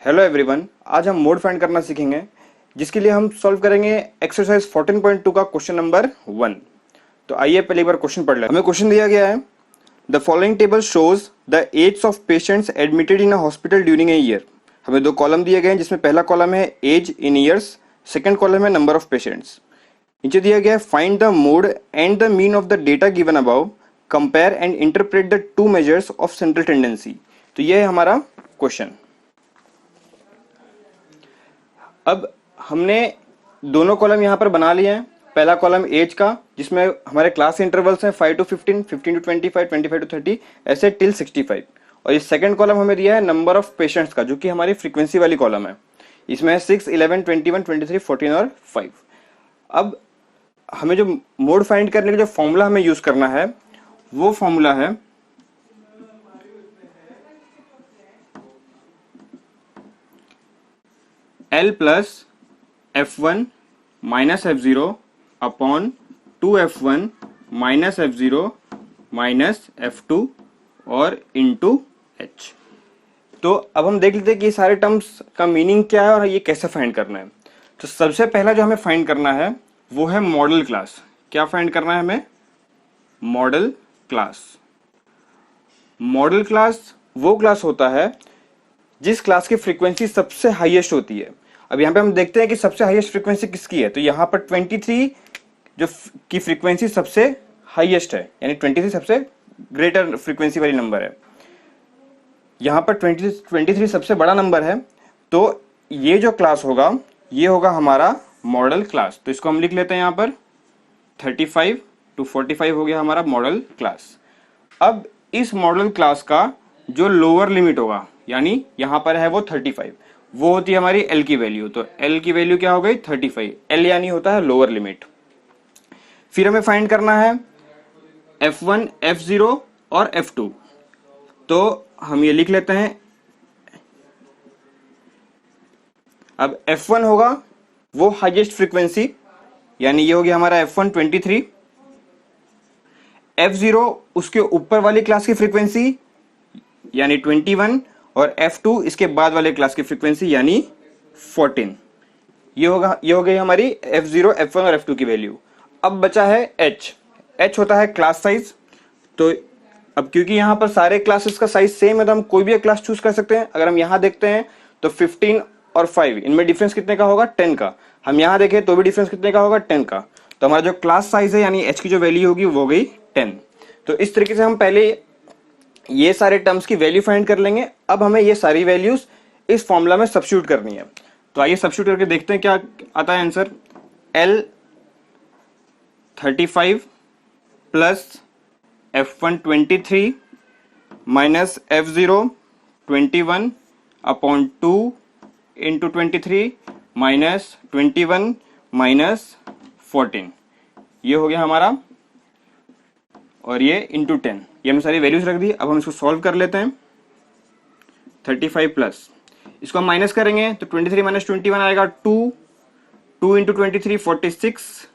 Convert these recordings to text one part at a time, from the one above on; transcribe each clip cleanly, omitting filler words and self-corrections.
Hello everyone, आज हम mode find करना सीखेंगे, जिसके लिए हम सॉल्व करेंगे एक्सरसाइज 14.2 का क्वेश्चन नंबर 1। तो आइए पहले एक बार क्वेश्चन पढ़ लें। हमें क्वेश्चन दिया गया है, the following table shows the age of patients admitted in a hospital during a year. हमें दो कॉलम दिए गए हैं, जिसमें पहला कॉलम है age in years, second column है नंबर ऑफ पेशेंट्स। नीचे दिया गया है find the mode and the mean of the data given above, compare and interpret the two measures of central tendency. तो ये है हमारा क्वेश्चन। अब हमने दोनों कॉलम यहां पर बना लिए हैं। पहला कॉलम एज का, जिसमें हमारे क्लास इंटरवल्स हैं 5 to 15, 15 to 25, 25 to 30, ऐसे टिल 65। और ये सेकंड कॉलम हमें दिया है नंबर ऑफ पेशेंट्स का, जो कि हमारी फ्रीक्वेंसी वाली कॉलम है। इसमें है 6, 11, 21, 23, 14 और 5। अब हमें जो मोड फाइंड करने का जो फॉर्मूला हमें यूज करना है, वो फॉर्मूला है L plus F1 minus F0 upon 2F1 minus F0 minus F2 और इंटू H। तो अब हम देख लेते हैं कि सारे टर्म्स का मीनिंग क्या है और ये कैसे फाइंड करना है। तो सबसे पहला जो हमें फाइंड करना है वो है मॉडल क्लास। क्या फाइंड करना है हमें? Model class. मॉडल क्लास वो क्लास होता है जिस क्लास की फ्रीक्वेंसी सबसे हाईएस्ट होती है। अब यहाँ पे हम देखते हैं कि सबसे हाईएस्ट फ्रीक्वेंसी किसकी है। तो यहाँ पर 23 जो की फ्रीक्वेंसी सबसे हाईएस्ट है, यानी 23 सबसे ग्रेटर फ्रीक्वेंसी वाली नंबर है। यहाँ पर 23 सबसे बड़ा नंबर है। तो ये जो क्लास होगा, ये होगा हमारा मॉडल क्लास। तो इसको हम लिख लेते हैं यहाँ पर 35 to 45 हो गया हमारा मॉडल क्लास। अब इस मॉडल क्लास का जो लोअर लिमिट होगा, यानी यहां पर है वो 35, वो होती है हमारी L की वैल्यू। तो L की वैल्यू क्या हो गई? 35। L यानी होता है लोअर लिमिट। फिर हमें फाइंड करना है F1, F0 और F2। तो हम ये लिख लेते हैं। अब F1 होगा वो हाईएस्ट फ्रीक्वेंसी, यानी ये हो गया हमारा F1 23। F0 उसके ऊपर वाली क्लास की फ्रीक्वेंसी, यानी 21, और F2 इसके बाद वाले क्लास की फ्रीक्वेंसी, यानी 14। ये हो गई हमारी F0, F1 और F2 की वैल्यू। अब बचा है H। H होता है क्लास साइज। तो अब क्योंकि यहां पर सारे क्लासेस का साइज सेम है, तो हम कोई भी एक क्लास चूज कर सकते हैं। अगर हम यहां देखते हैं तो 15 और 5, इनमें डिफरेंस कितने का होगा? 10 का। हम यहां देखें तो भी डिफरेंस कितने का होगा? 10 का। तो हमारा जो क्लास साइज है, यानी H की जो वैल्यू होगी, वो हो गई 10। तो इस तरीके से हम पहले ये सारे टर्म्स की वैल्यू फाइंड कर लेंगे। अब हमें ये सारी वैल्यूज इस फॉर्मूला में सब्स्टिट्यूट करनी है। तो आइए सब्स्टिट्यूट करके देखते हैं क्या आता है answer. L 35 plus F1 23 minus F0 21 upon 2 into 23 minus 21 minus 14। ये हो गया हमारा, और ये इंटू 10। ये हमने सारी वैल्यूज रख दी। अब हम इसको सॉल्व कर लेते हैं। 35 प्लस, इसको हम माइनस करेंगे तो 23 माइनस 21 आएगा 2, 2 इंटू 23 46।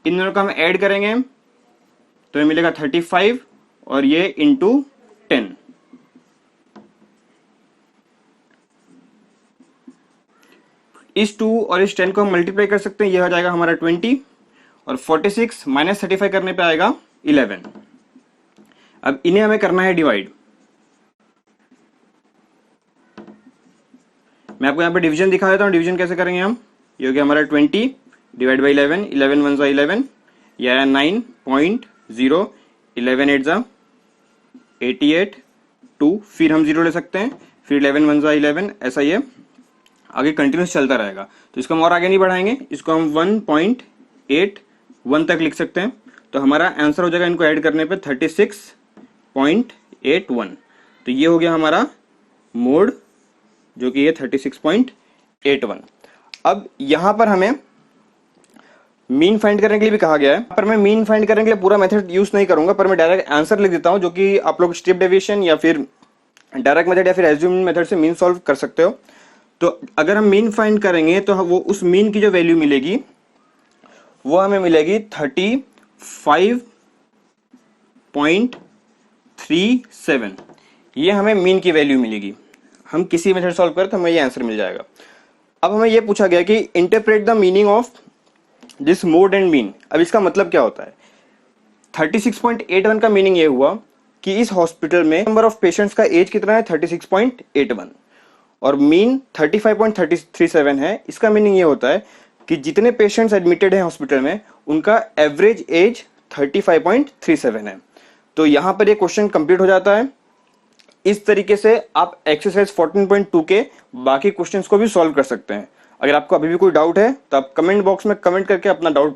इन दोनों को हम ऐड करेंगे तो ये मिलेगा 35, और ये इंटू 10। इस 2 और इस 10 को हम मल्टीप्लाई कर सकते हैं। ये हो जाएगा हमारा 20, और 46 माइनस 35 करने पे आएगा 11। अब इन्हें हमें करना है डिवाइड। मैं आपको यहां पे डिवीजन दिखा देता हूं। डिवीजन कैसे करेंगे हम? ये हो गया हमारा 20 डिवाइड बाई 11, 11 1 11, यह आया 9.0, 11 8 88, 2, फिर हम 0 ले सकते हैं, फिर 11 1 11, ऐसा ये आगे कंटिन्यूस चलता रहेगा। तो इसको हम और आगे नहीं बढ़ाएंगे, इसको हम 1.81 तक लिख सकते हैं। तो हमारा आंसर हो जाएगा इनको ऐड करने पे 36.81। तो ये हो गया हमारा मोड, जो कि ये 36.81। अब यहां पर हमें मीन फाइंड करने के लिए भी कहा गया है। पर मैं मीन फाइंड करने के लिए पूरा मेथड यूज नहीं करूंगा, पर मैं डायरेक्ट आंसर लिख देता हूं, जो कि आप लोग स्टेप डेविएशन या फिर डायरेक्ट मेथड या फिर एज्यूम मेथड से मीन सॉल्व कर सकते हो। तो अगर हम मीन फाइंड करेंगे तो वो उस मीन की जो वैल्यू मिलेगी, वो हमें मिलेगी 35.37। ये हमें मीन की वैल्यू मिलेगी। हम किसी मेथड सॉल्व करें तो हमें ये आंसर मिल जाएगा। अब हमें ये पूछा गया कि interpret the meaning of this mode and mean. अब इसका मतलब क्या होता है? 36.81 का मीनिंग ये हुआ कि इस हॉस्पिटल में नंबर ऑफ पेशेंट्स का एज कितना है? 36.81 और मीन 35.37 है। इसका मीनिंग ये होता है कि जितने पेशेंट्स एडमिटेड हैं हॉस्पिटल में उनका एवरेज एज 35.37 है। तो यहां पर ये क्वेश्चन कंप्लीट हो जाता है। इस तरीके से आप एक्सरसाइज 14.2 के बाकी क्वेश्चंस को भी सॉल्व कर सकते हैं। अगर आपको अभी भी कोई डाउट है तो आप कमेंट बॉक्स में कमेंट करके अपना डाउट